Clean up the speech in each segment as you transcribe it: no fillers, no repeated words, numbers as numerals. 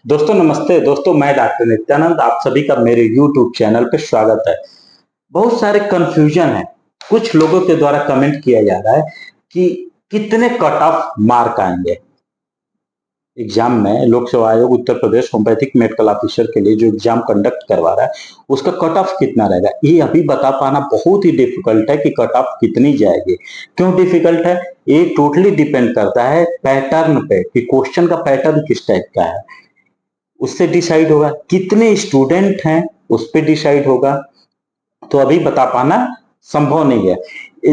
दोस्तों नमस्ते। दोस्तों मैं डॉक्टर नित्यानंद, आप सभी का मेरे YouTube चैनल पे स्वागत है। बहुत सारे कंफ्यूजन है। कुछ लोगों के द्वारा कमेंट किया जा रहा है कि कितने कट ऑफ मार्क आएंगे एग्जाम में। लोक सेवा आयोग Uttar Pradesh homeopathic medical officer के लिए जो एग्जाम कंडक्ट करवा रहा है उसका कट ऑफ कितना रहेगा, ये अभी बता पाना बहुत ही डिफिकल्ट है कि कट ऑफ कितनी जाएगी। क्यों डिफिकल्ट है? ये टोटली डिपेंड करता है पैटर्न पे कि क्वेश्चन का पैटर्न किस टाइप का है, उससे डिसाइड होगा। कितने स्टूडेंट हैं उस पर डिसाइड होगा। तो अभी बता पाना संभव नहीं है।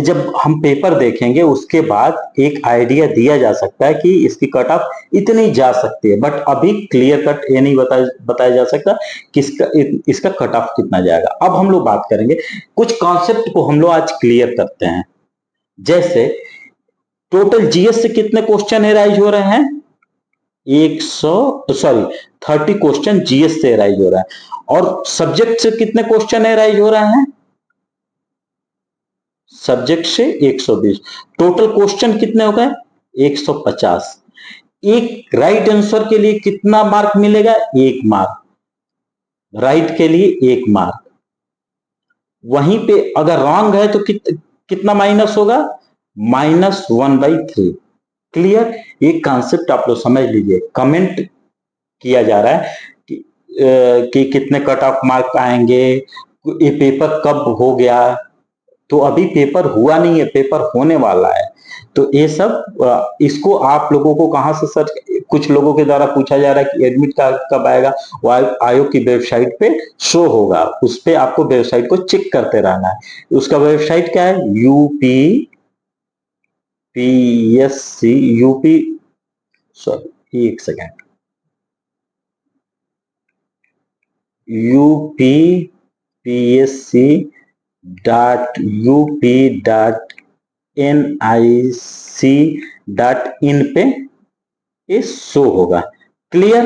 जब हम पेपर देखेंगे उसके बाद एक आइडिया दिया जा सकता है कि इसकी कट ऑफ इतनी जा सकती है, बट अभी क्लियर कट ये नहीं बताया जा सकता कि इसका कट ऑफ कितना जाएगा। अब हम लोग बात करेंगे, कुछ कॉन्सेप्ट को हम लोग आज क्लियर करते हैं। जैसे टोटल जीएस से कितने क्वेश्चन एराइज हो रहे हैं? 30 क्वेश्चन जीएस से राइज हो रहा है। और सब्जेक्ट से कितने क्वेश्चन राइज हो रहे हैं? सब्जेक्ट से 120। टोटल क्वेश्चन कितने हो गए? 150। एक राइट आंसर के लिए कितना मार्क मिलेगा? 1 मार्क। राइट के लिए 1 मार्क। वहीं पे अगर रॉन्ग है तो कितना माइनस होगा? -1/3। क्लियर? ये कॉन्सेप्ट आप लोग समझ लीजिए। कमेंट किया जा रहा है कि कितने कट ऑफ मार्क आएंगे, ये पेपर कब हो गया। तो अभी पेपर हुआ नहीं है, पेपर होने वाला है। तो ये सब इसको आप लोगों को कहां से सर्च, कुछ लोगों के द्वारा पूछा जा रहा है कि एडमिट कार्ड कब आएगा। वो आयोग की वेबसाइट पे शो होगा, उस पे आपको वेबसाइट को चेक करते रहना है। उसका वेबसाइट क्या है? यूपी सॉरी, एक सेकेंड, UPPSC.UP.NIC.in पे ये शो होगा। क्लियर?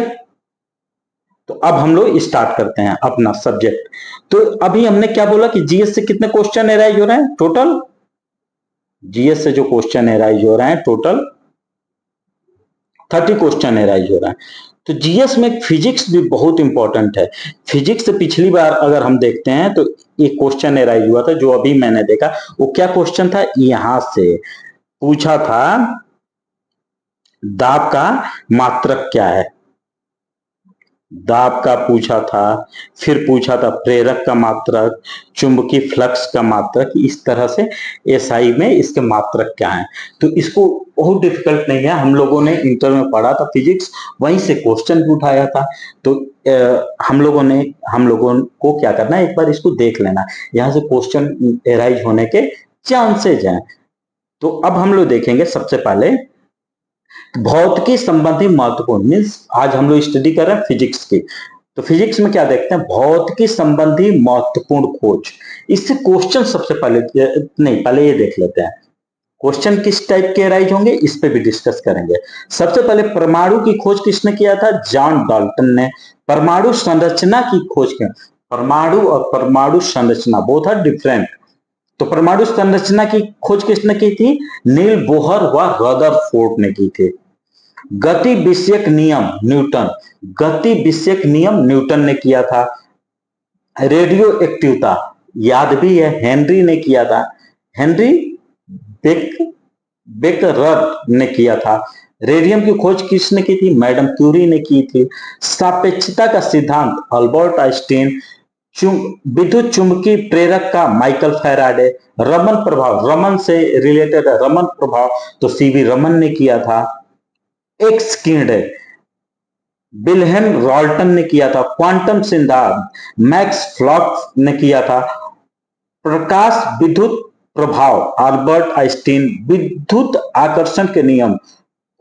तो अब हम लोग स्टार्ट करते हैं अपना सब्जेक्ट। तो अभी हमने क्या बोला कि जीएस से कितने क्वेश्चन एराइज हो रहे हैं टोटल? जीएस से जो क्वेश्चन एराइज हो रहे हैं टोटल 30 क्वेश्चन एराइज हो रहा है। तो जीएस में फिजिक्स भी बहुत इंपॉर्टेंट है। फिजिक्स से पिछली बार अगर हम देखते हैं तो एक क्वेश्चन एराइज हुआ था जो अभी मैंने देखा। वो क्या क्वेश्चन था? यहां से पूछा था, दाब का मात्रक क्या है। दाब का पूछा था, फिर पूछा था प्रेरक का मात्रक, चुंबकीय फ्लक्स का मात्रक। इस तरह से एसआई में इसके मात्रक क्या है। तो इसको बहुत डिफिकल्ट नहीं है, हम लोगों ने इंटर में पढ़ा था फिजिक्स, वहीं से क्वेश्चन भी उठाया था। तो हम लोगों को क्या करना है, एक बार इसको देख लेना, यहाँ से क्वेश्चन एराइज होने के चांसेज हैं। तो अब हम लोग देखेंगे सबसे पहले भौतिकी संबंधी महत्वपूर्ण, मीन्स आज हम लोग स्टडी कर रहे हैं फिजिक्स की। तो फिजिक्स में क्या देखते हैं? भौतिकी संबंधी महत्वपूर्ण खोज। इससे क्वेश्चन सबसे पहले नहीं, पहले ये देख लेते हैं क्वेश्चन किस टाइप के राइज होंगे, इस पे भी डिस्कस करेंगे। सबसे पहले परमाणु की खोज किसने किया था? जॉन डाल्टन ने। परमाणु संरचना की खोज की। परमाणु और परमाणु संरचना बोथ आर डिफरेंट। तो परमाणु संरचना की खोज किसने की थी? नील बोहर व रदरफोर्ड ने की थी। गति विषयक नियम न्यूटन। गति विषयक नियम न्यूटन ने किया था। रेडियो एक्टिवता याद भी है, हेनरी ने किया था। हेनरी बेक बेकरर ने किया था। रेडियम की खोज किसने की थी? मैडम क्यूरी ने की थी। सापेक्षता का सिद्धांत अल्बर्ट आइंस्टीन। विद्युत चुंबकीय प्रेरक का माइकल फैराडे। रमन प्रभाव, रमन से रिलेटेड है रमन प्रभाव, तो सीवी रमन ने किया था। एक्स किरण विल्हेम रॉल्टन ने किया था। क्वांटम सिद्धांत मैक्स प्लैंक ने किया था। प्रकाश विद्युत प्रभाव अल्बर्ट आइंस्टीन। विद्युत आकर्षण के नियम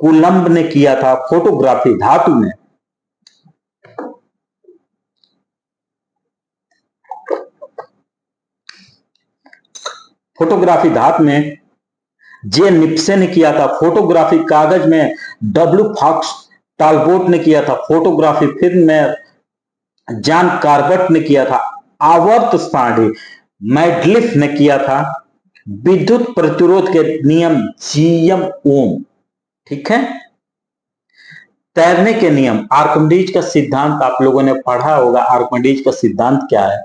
कूलम्ब ने किया था। फोटोग्राफी धातु में जे निप्से ने किया था। फोटोग्राफी कागज में डब्ल्यू फॉक्स टालबोट ने किया था। फोटोग्राफी फिल्म में जॉन कार्बट ने किया था। आवर्त सारणी मैडलिफ ने किया था। विद्युत प्रतिरोध के नियम जीएम ओम। ठीक है। तैरने के नियम, आर्किमिडीज का सिद्धांत आप लोगों ने पढ़ा होगा। आर्किमिडीज का सिद्धांत क्या है?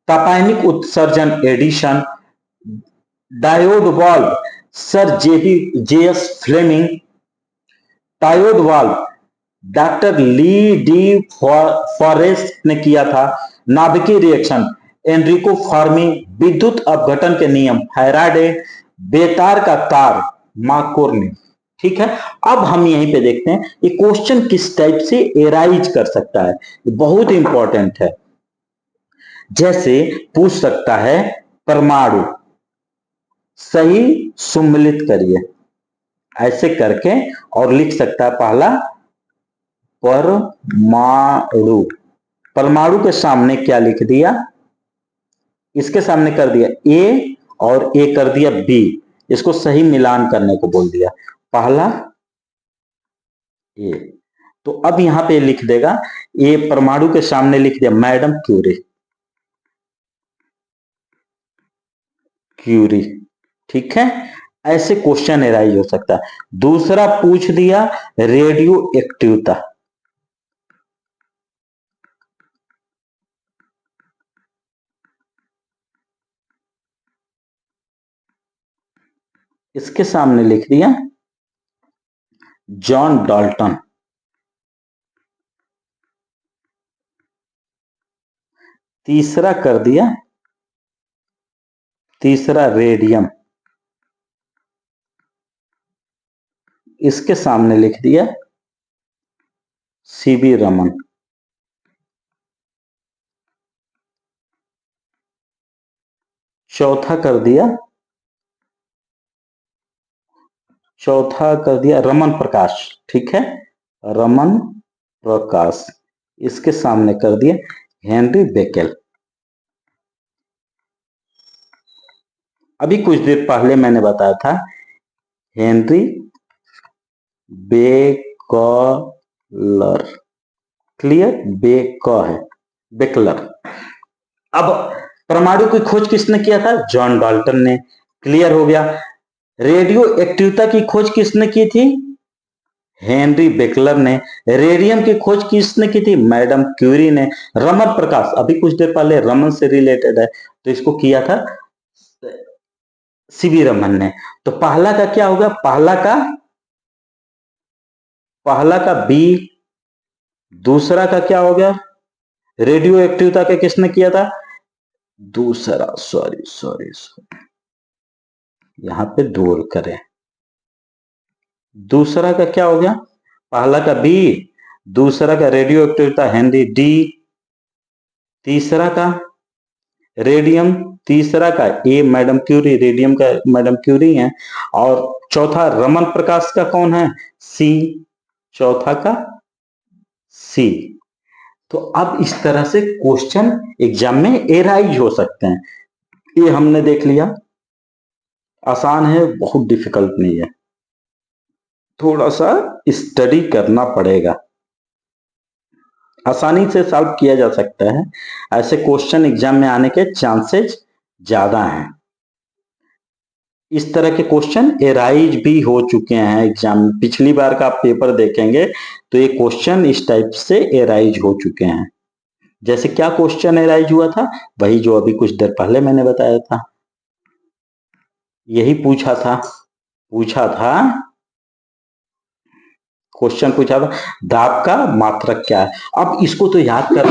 रासायनिक उत्सर्जन एडिशन, diode valve sir J S Fleming, diode valve doctor Lee De Forest ने किया था, नाभिकीय रिएक्शन एनरिको फर्मी, विद्युत अपघटन के नियम फैराडे, बेतार का तार मार्कोनी ने। ठीक है, अब हम यहीं पे देखते हैं ये क्वेश्चन किस टाइप से एराइज कर सकता है, बहुत इंपॉर्टेंट है। जैसे पूछ सकता है परमाणु सही सुम्मिलित करिए, ऐसे करके, और लिख सकता है पहला परमाणु। परमाणु के सामने क्या लिख दिया? इसके सामने कर दिया ए और ए कर दिया बी, इसको सही मिलान करने को बोल दिया, पहला ए। तो अब यहां पे लिख देगा ए, परमाणु के सामने लिख दिया मैडम क्यूरी, क्यूरी। ठीक है, ऐसे क्वेश्चन एराइज हो सकता है। दूसरा पूछ दिया रेडियो एक्टिवता, इसके सामने लिख दिया जॉन डाल्टन। तीसरा कर दिया, तीसरा रेडियम, इसके सामने लिख दिया सीवी रमन। चौथा कर दिया, चौथा कर दिया रमन प्रकाश। ठीक है, रमन प्रकाश, इसके सामने कर दिया हेनरी बेकेल। अभी कुछ देर पहले मैंने बताया था हेनरी बेकलर, क्लियर, है बेकलर। अब परमाणु की खोज किसने किया था? जॉन डाल्टन ने, क्लियर हो गया। रेडियो एक्टिवता की खोज किसने की थी? हेनरी बेकलर ने। रेडियम की खोज किसने की थी? मैडम क्यूरी ने। रमन प्रकाश अभी कुछ देर पहले रमन से रिलेटेड है, तो इसको किया था सीवी रमन ने। तो पहला का क्या होगा? पहला का बी, दूसरा का क्या हो गया? रेडियो एक्टिवता का किसने किया था? दूसरा, सॉरी सॉरी सॉरी, यहां पे दूर करें। दूसरा का क्या हो गया? पहला का बी, दूसरा का रेडियो एक्टिवता हेनरी डी, तीसरा का रेडियम, तीसरा का ए मैडम क्यूरी, रेडियम का मैडम क्यूरी है, और चौथा रमन प्रकाश का कौन है? सी, चौथा का सी। तो अब इस तरह से क्वेश्चन एग्जाम में एराइज हो सकते हैं। ये हमने देख लिया, आसान है, बहुत डिफिकल्ट नहीं है, थोड़ा सा स्टडी करना पड़ेगा, आसानी से सॉल्व किया जा सकता है। ऐसे क्वेश्चन एग्जाम में आने के चांसेस ज्यादा हैं। इस तरह के क्वेश्चन एराइज भी हो चुके हैं एग्जाम में। पिछली बार का आप पेपर देखेंगे तो ये क्वेश्चन इस टाइप से एराइज हो चुके हैं। जैसे क्या क्वेश्चन एराइज हुआ था? वही जो अभी कुछ देर पहले मैंने बताया था, यही पूछा था क्वेश्चन पूछा था दाब का मात्रक क्या है। अब इसको तो याद कर,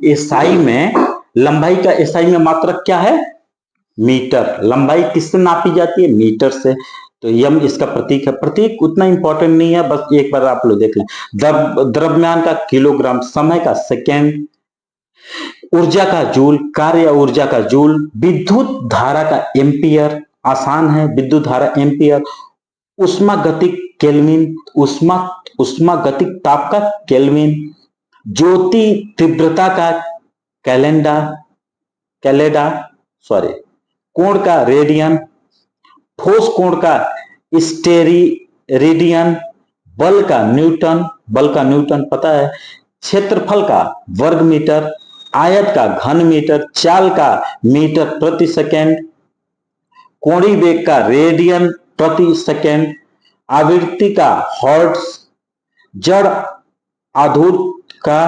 एसआई में लंबाई का, एसआई में मात्रक क्या है? मीटर। लंबाई किससे नापी जाती है? मीटर से। तो यम इसका प्रतीक है। प्रतीक उतना इंपॉर्टेंट नहीं है, बस एक बार आप लोग देख लें। द्रव्यमान का किलोग्राम, समय का सेकेंड, ऊर्जा का जूल, कार्य ऊर्जा का जूल, विद्युत धारा का एम्पियर, आसान है, विद्युत धारा एम्पियर, उष्मा गतिक केल्विन, उष्मा गतिक ताप का केल्विन, ज्योति तीव्रता का कैलेडा, सॉरी, कोण का रेडियन, ठोस कोण का स्टेरिडियन, बल का न्यूटन पता है, क्षेत्रफल का वर्ग मीटर, आयत का घन मीटर, चाल का मीटर प्रति सेकेंड, कोणीय वेग का रेडियन प्रति सेकेंड, आवृत्ति का हर्ट्ज जड़ आधुत का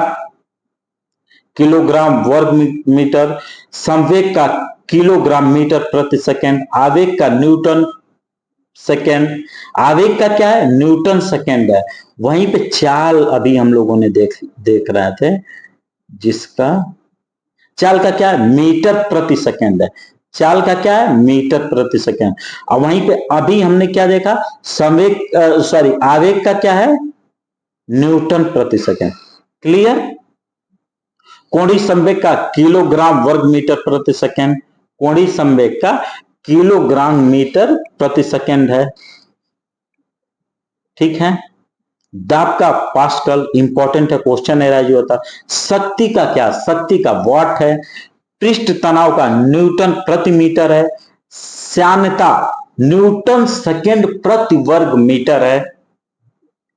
किलोग्राम वर्ग मीटर, संवेग का किलोग्राम मीटर प्रति सेकेंड, आवेग का न्यूटन सेकेंड, आवेग का क्या है, न्यूटन सेकेंड है। वहीं पे चाल अभी हम लोगों ने देख रहे थे, जिसका चाल का क्या है, मीटर प्रति सेकेंड है। चाल का क्या है, मीटर प्रति सेकेंड। और वहीं पे अभी हमने क्या देखा, संवेग सॉरी आवेग का क्या है, न्यूटन प्रति सेकेंड। क्लियर। कोणीय संवेग का किलोग्राम वर्ग मीटर प्रति सेकेंड, कोणीय संवेग का किलोग्राम मीटर प्रति सेकेंड है। ठीक है। दाब का पास्कल, इंपॉर्टेंट है, क्वेश्चन एराइज होता। शक्ति का क्या, शक्ति का वाट है। पृष्ठ तनाव का न्यूटन प्रति मीटर है। श्यानता न्यूटन सेकेंड प्रति वर्ग मीटर है।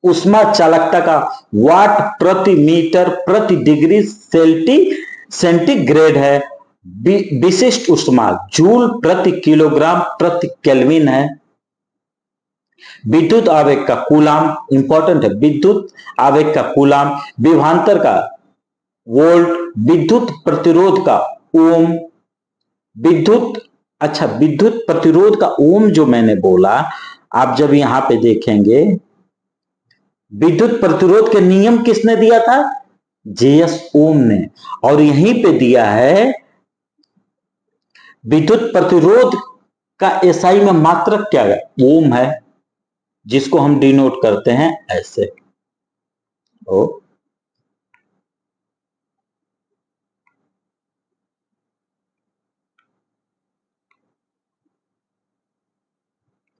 उष्मा चालकता का वाट प्रति मीटर प्रति डिग्री सेंटीग्रेड है। विशिष्ट उष्मा जूल प्रति किलोग्राम प्रति केल्विन है। विद्युत आवेग का कूलाम, इंपॉर्टेंट है, विद्युत आवेग का कूलाम। विभवांतर का वोल्ट। विद्युत प्रतिरोध का ओम। विद्युत प्रतिरोध का ओम जो मैंने बोला, आप जब यहां पे देखेंगे, विद्युत प्रतिरोध के नियम किसने दिया था, जेएस ओम ने। और यहीं पे दिया है विद्युत प्रतिरोध का एसआई में मात्रक क्या है, ओम है, जिसको हम डिनोट करते हैं ऐसे ओ।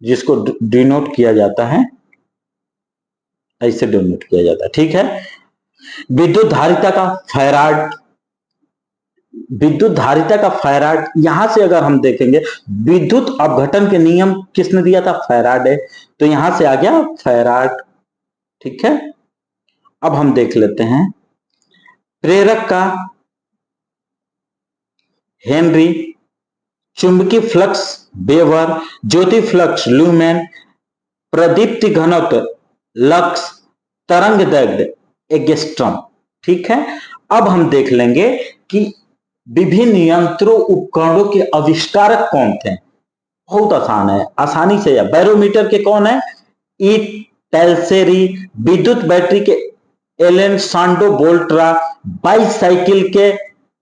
जिसको डिनोट किया जाता है ऐसे, डिनोट किया जाता है। ठीक है। विद्युत धारिता का फैराड। विद्युत धारिता का फैराड, यहां से अगर हम देखेंगे, विद्युत अपघटन के नियम किसने दिया था, फैराडे। तो यहां से आ गया फैराड। ठीक है। अब हम देख लेते हैं प्रेरक का हेनरी, चुंबकीय फ्लक्स वेबर, ज्योति फ्लक्स ल्यूमेन, प्रदीप्ति घनत्व लक्स, तरंग दैर्घ्य एंगस्ट्रॉम। ठीक है। अब हम देख लेंगे कि विभिन्न यंत्रों उपकरणों के आविष्कारक कौन थे। बहुत आसान है, आसानी से। बैरोमीटर के कौन है, ई टेल्सेरी। विद्युत बैटरी के एलन सांडो बोल्ट्रा। बाईसाइकिल के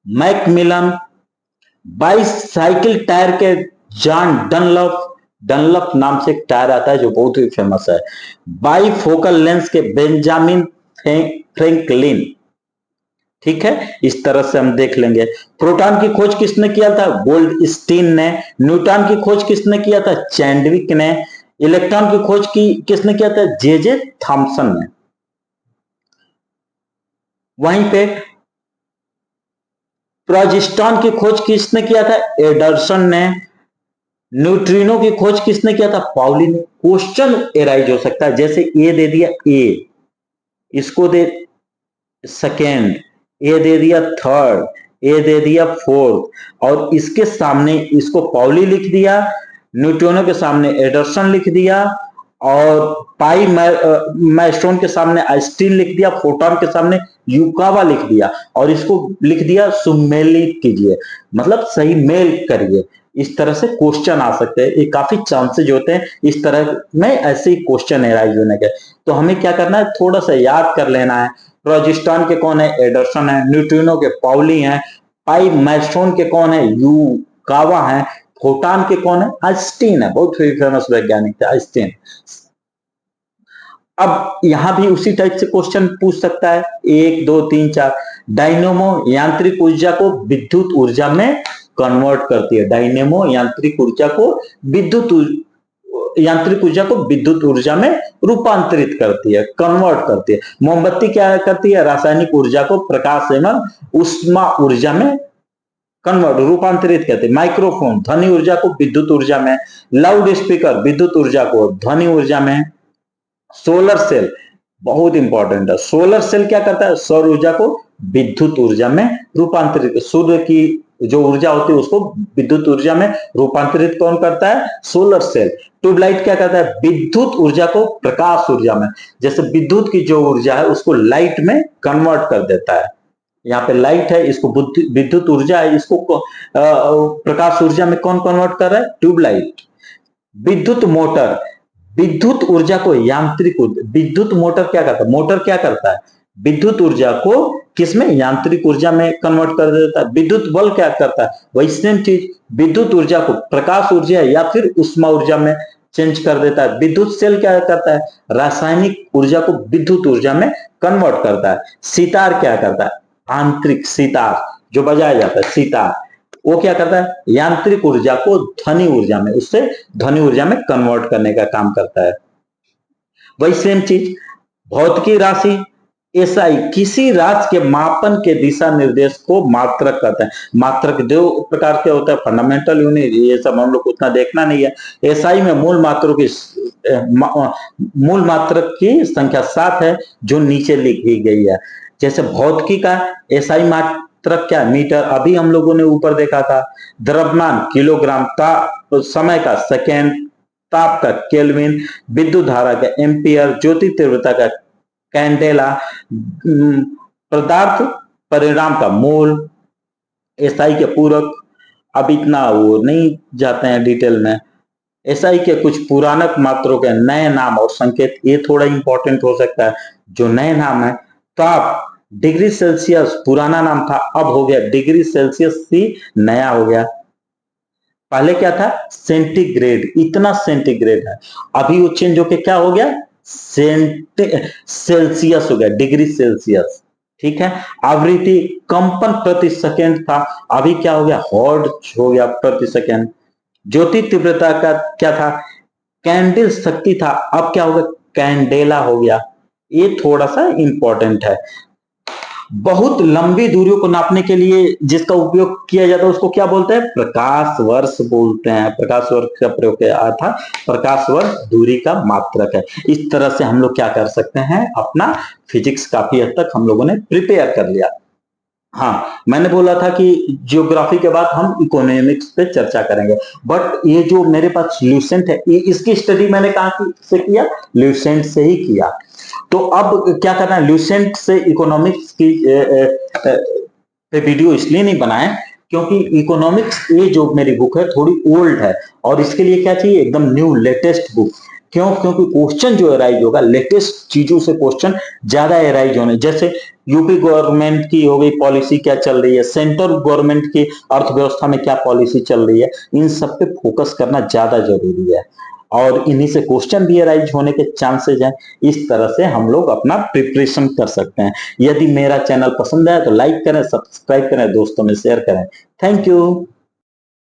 मैकमिलन। बाईसाइकिल टायर के जॉन डनलप। डनलप नाम से एक टायर आता है जो बहुत ही फेमस है। बाईफोकल लेंस के बेंजामिन फ्रैंकलिन। ठीक है। इस तरह से हम देख लेंगे। प्रोटॉन की खोज किसने किया था, गोल्डस्टीन ने। न्यूट्रॉन की खोज किसने किया था, चैंडविक ने। इलेक्ट्रॉन की खोज किसने किया था, जे थॉमसन ने। वहीं पे प्रोजेस्ट्रॉन की खोज किसने किया था, एडरसन ने। न्यूट्रिनो की खोज किसने किया था, पाउली ने। क्वेश्चन एराइज हो सकता है, जैसे ए दे दिया ए, इसको दे सेकेंड, ए दे दिया थर्ड, ए दे दिया फोर्थ, और इसके सामने इसको पाउली लिख दिया, न्यूट्रिनो के सामने एडरसन लिख दिया, और पाई माइस्ट्रोन के सामने आइंस्टीन लिख दिया, फोटॉन के सामने युकावा लिख दिया, और इसको लिख दिया सुमेलित कीजिए, मतलब सही मेल करिए। इस तरह से क्वेश्चन आ सकते हैं, ये काफी चांसेज होते हैं इस तरह में ऐसे ही क्वेश्चन एराइज होने के। तो हमें क्या करना है, थोड़ा सा याद कर लेना है। प्रोजेस्ट्रॉन के कौन है, एडरसन है। न्यूट्रिनो के पाउली है। पाई माइस्ट्रोन के कौन है, युकावा है। फोटॉन के कौन है, आइंस्टीन है, बहुत ही फेमस वैज्ञानिक थे आइंस्टीन। अब यहां भी उसी टाइप से क्वेश्चन पूछ सकता है, 1 2 3 4। डायनेमो यांत्रिक ऊर्जा को विद्युत ऊर्जा में कन्वर्ट करती है। डायनेमो यांत्रिक ऊर्जा को विद्युत ऊर्जा में रूपांतरित करती है, कन्वर्ट करती है। मोमबत्ती क्या करती है, रासायनिक ऊर्जा को प्रकाश एवं ऊष्मा ऊर्जा में कन्वर्ट, रूपांतरित करते हैं। माइक्रोफोन ध्वनि ऊर्जा को विद्युत ऊर्जा में। लाउड स्पीकर विद्युत ऊर्जा को ध्वनि ऊर्जा में। सोलर सेल बहुत इंपॉर्टेंट है। सोलर सेल क्या करता है, सौर ऊर्जा को विद्युत ऊर्जा में रूपांतरित। सूर्य की जो ऊर्जा होती है उसको विद्युत ऊर्जा में रूपांतरित कौन करता है? Solar cell. ट्यूबलाइट क्या करता है? विद्युत ऊर्जा को प्रकाश ऊर्जा में, जैसे विद्युत की जो ऊर्जा है उसको लाइट में कन्वर्ट कर देता है। यहाँ पे लाइट है, इसको विद्युत ऊर्जा है, इसको प्रकाश ऊर्जा में कौन कन्वर्ट कर रहा है? ट्यूबलाइट। विद्युत मोटर, विद्युत ऊर्जा को यांत्रिक ऊर्जा, विद्युत मोटर क्या करता है? मोटर क्या करता है? विद्युत ऊर्जा को किसमें? यांत्रिक ऊर्जा में कन्वर्ट कर देता है। विद्युत बल्ब क्या करता है? वही सेम चीज, विद्युत ऊर्जा को प्रकाश ऊर्जा या फिर उष्मा ऊर्जा में चेंज कर देता है। विद्युत सेल क्या करता है? रासायनिक ऊर्जा को विद्युत ऊर्जा में कन्वर्ट करता है। सितार क्या करता है? आंतरिक सितार जो बजाया जाता है सितार, वो क्या करता है? यांत्रिक ऊर्जा को ध्वनि ऊर्जा में, उससे ध्वनि ऊर्जा में कन्वर्ट करने का काम करता है। वही सेम चीज भौतिकी राशि एसआई किसी राशि के मापन के दिशा निर्देश को मात्रक कहते हैं। मात्रक दो प्रकार के होते हैं, फंडामेंटल यूनिट, ये सब हम लोग उतना देखना नहीं है। एसआई में मूल मात्रक की संख्या 7 है जो नीचे लिखी गई है। जैसे भौतिकी का एसआई मात्रक क्या? मीटर, अभी हम लोगों ने ऊपर देखा था। द्रव्यमान किलोग्राम, समय का सेकेंड, ताप का केल्विन, विद्युत धारा का एम्पियर, ज्योति तीव्रता का कैंडेला, पदार्थ परिणाम का मोल, एसआई के पूरक। अब इतना वो नहीं जाते हैं डिटेल में। एसआई के कुछ पुरानक मात्रों के नए नाम और संकेत, ये थोड़ा इंपॉर्टेंट हो सकता है। जो नए नाम है, ताप डिग्री सेल्सियस पुराना नाम था, अब हो गया डिग्री सेल्सियस ही नया हो गया। पहले क्या था? सेंटीग्रेड, इतना सेंटीग्रेड है, अभी वो चेंज होके क्या हो गया? सेल्सियस हो गया, डिग्री सेल्सियस। ठीक है। आवृत्ति कंपन प्रति सेकेंड था, अभी क्या हो गया? हर्ट्ज हो गया प्रति सेकेंड। ज्योति तीव्रता का क्या था? कैंडल शक्ति था, अब क्या हो गया? कैंडेला हो गया। ये थोड़ा सा इंपॉर्टेंट है। बहुत लंबी दूरियों को नापने के लिए जिसका उपयोग किया जाता है उसको क्या बोलते हैं? प्रकाश वर्ष बोलते हैं। प्रकाश वर्ष का प्रयोग किया था। प्रकाश वर्ष दूरी का मात्रक है। इस तरह से हम लोग क्या कर सकते हैं? अपना फिजिक्स काफी हद तक हम लोगों ने प्रिपेयर कर लिया। हाँ, मैंने बोला था कि जियोग्राफी के बाद हम इकोनॉमिक्स पे चर्चा करेंगे, बट ये जो मेरे पास ल्यूसेंट है, इसकी स्टडी मैंने कहाँ से किया? ल्यूसेंट से ही किया। तो अब क्या करना है? ल्यूसेंट से इकोनॉमिक्स की पे वीडियो इसलिए नहीं बनाए क्योंकि इकोनॉमिक्स ये जो मेरी बुक है थोड़ी ओल्ड है, और इसके लिए क्या चाहिए? एकदम न्यू लेटेस्ट बुक। क्यों? क्योंकि क्वेश्चन जो एराइज होगा लेटेस्ट चीजों से क्वेश्चन ज्यादा एराइज होने, जैसे यूपी गवर्नमेंट की हो गई पॉलिसी क्या चल रही है, सेंट्रल गवर्नमेंट की अर्थव्यवस्था में क्या पॉलिसी चल रही है, इन सब पे फोकस करना ज्यादा जरूरी है, और इन्हीं से क्वेश्चन भी एराइज होने के चांसेस हैं। इस तरह से हम लोग अपना प्रिपरेशन कर सकते हैं। यदि मेरा चैनल पसंद आया तो लाइक करें, सब्सक्राइब करें, दोस्तों में शेयर करें। Thank you.